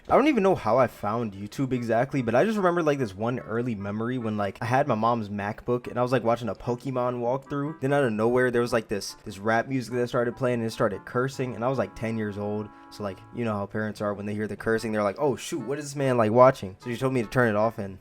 I don't even know how I found YouTube exactly, but I just remember like this one early memory when like I had my mom's MacBook and I was like watching a Pokemon walkthrough. Then out of nowhere there was like this rap music that started playing and it started cursing, and I was like 10 years old. So like, you know how parents are when they hear the cursing, they're like, oh shoot, what is this man like watching? So she told me to turn it off, and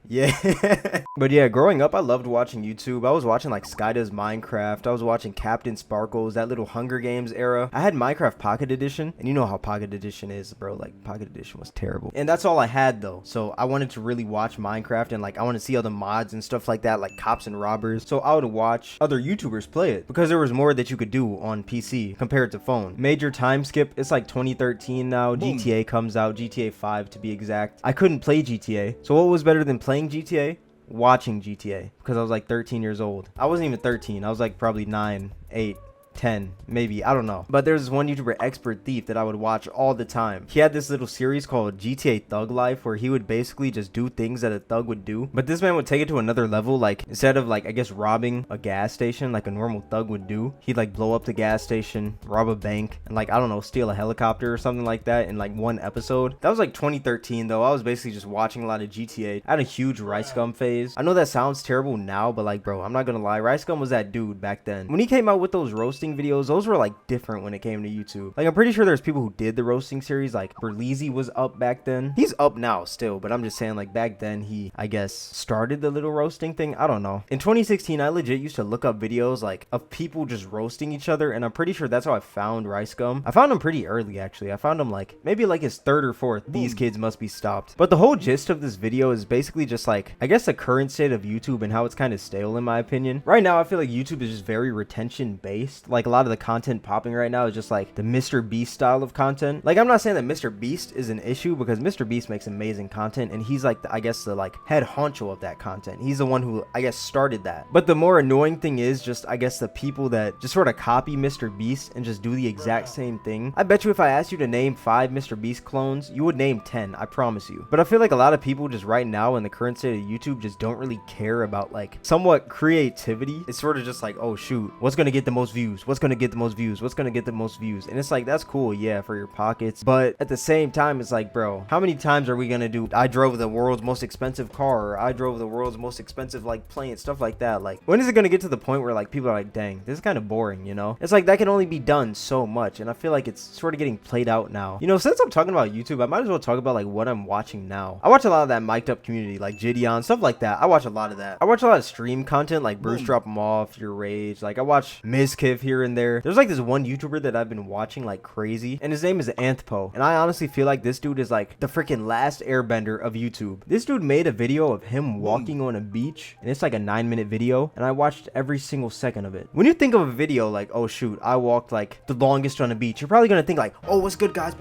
yeah. But yeah, growing up I loved watching YouTube. I was watching like Sky Does Minecraft, I was watching Captain Sparkles, that little Hunger Games era. I had Minecraft Pocket Edition, and you know how Pocket Edition is, bro. Like Pocket Edition was terrible, and that's all I had though. So I wanted to really watch Minecraft, and like I want to see other mods and stuff like that, like cops and robbers. So I would watch other YouTubers play it because there was more that you could do on PC compared to phone. Major time skip, it's like 2013 now. Boom. GTA comes out, GTA 5 to be exact. I couldn't play GTA, so what was better than playing GTA? Watching GTA, because I was like 13 years old. I wasn't even 13. I was like probably 9, 8, 10, maybe, I don't know. But there's this one YouTuber, Expert Thief, that I would watch all the time. He had this little series called GTA Thug Life, where he would basically just do things that a thug would do, but this man would take it to another level. Like instead of like, I guess, robbing a gas station like a normal thug would do, he'd like blow up the gas station, rob a bank, and like, I don't know, steal a helicopter or something like that in like one episode. That was like 2013 though. I was basically just watching a lot of GTA. I had a huge RiceGum phase. I know that sounds terrible now, but like, bro, I'm not gonna lie, RiceGum was that dude back then. When he came out with those roasting videos, those were like different when it came to YouTube. Like I'm pretty sure there's people who did the roasting series. Like Berleezy was up back then. He's up now still, but I'm just saying like back then he, I guess, started the little roasting thing. I don't know. In 2016 I legit used to look up videos like of people just roasting each other, and I'm pretty sure that's how I found RiceGum. I found him pretty early actually. I found him like maybe like his third or fourth These Kids Must Be Stopped. But the whole gist of this video is basically just like, I guess, the current state of YouTube and how it's kind of stale in my opinion. Right now I feel like YouTube is just very retention based. Like a lot of the content popping right now is just like the Mr. Beast style of content. Like I'm not saying that Mr. Beast is an issue, because Mr. Beast makes amazing content, and he's like I guess the like head honcho of that content. He's the one who, I guess, started that. But the more annoying thing is just, I guess, the people that just sort of copy Mr. Beast and just do the exact same thing. I bet you if I asked you to name 5 Mr. Beast clones, you would name 10, I promise you. But I feel like a lot of people just right now in the current state of YouTube just don't really care about like somewhat creativity. It's sort of just like, oh shoot, what's gonna get the most views? What's gonna get the most views? What's gonna get the most views? And it's like, that's cool, yeah, for your pockets, but at the same time it's like, bro, how many times are we gonna do I drove the world's most expensive car, or I drove the world's most expensive like plane, stuff like that? Like when is it gonna get to the point where like people are like, dang, this is kind of boring, you know? It's like that can only be done so much, and I feel like it's sort of getting played out now. You know, since I'm talking about YouTube, I might as well talk about like what I'm watching now. I watch a lot of that mic'd up community, like Gideon, stuff like that. I watch a lot of that. I watch a lot of stream content like Bruce Drop 'em Off, Your Rage. Like I watch Mizkiff here and there. There's like this one YouTuber that I've been watching like crazy, and his name is Anthpo, and I honestly feel like this dude is like the freaking last airbender of YouTube. This dude made a video of him walking on a beach, and it's like a 9-minute video, and I watched every single second of it. When you think of a video like, oh shoot, I walked like the longest on a beach, you're probably gonna think like, oh, what's good guys,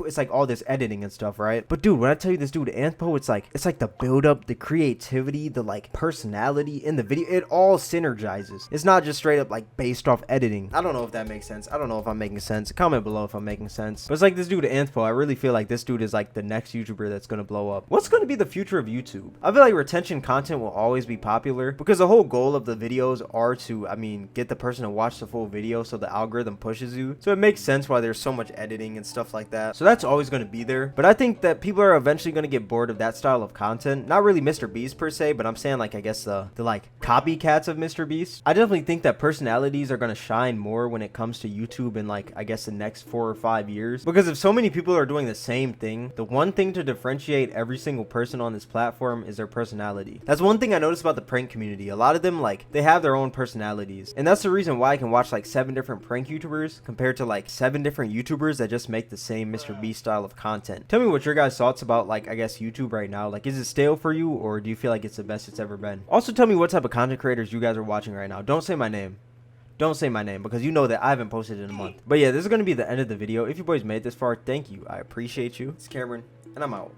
it's like all this editing and stuff, right? But dude, when I tell you this dude Anthpo, it's like the build up, the creativity, the like personality in the video, it all synergizes. It's not just straight up like based off editing. I don't know if that makes sense. I don't know if I'm making sense. Comment below if I'm making sense. But it's like this dude Anthpo, I really feel like this dude is like the next YouTuber that's gonna blow up. What's gonna be the future of YouTube? I feel like retention content will always be popular, because the whole goal of the videos are to, I mean, get the person to watch the full video so the algorithm pushes you. So it makes sense why there's so much editing and stuff like that. So that's always going to be there. But I think that people are eventually going to get bored of that style of content. Not really Mr. Beast per se, but I'm saying like, I guess the like copycats of Mr. Beast. I definitely think that personalities are going to shine more when it comes to YouTube in like, I guess, the next 4 or 5 years. Because if so many people are doing the same thing, the one thing to differentiate every single person on this platform is their personality. That's one thing I noticed about the prank community. A lot of them, like, they have their own personalities. And that's the reason why I can watch like 7 different prank YouTubers compared to like 7 different YouTubers that just make the same Mr. Beast style of content. Tell me what your guys' thoughts about like, I guess, YouTube right now. Like, is it stale for you, or do you feel like it's the best it's ever been? Also tell me what type of content creators you guys are watching right now. Don't say my name. Don't say my name, because you know that I haven't posted in a month. But yeah, this is going to be the end of the video. If you boys made it this far, thank you. I appreciate you. It's Cameron, and I'm out.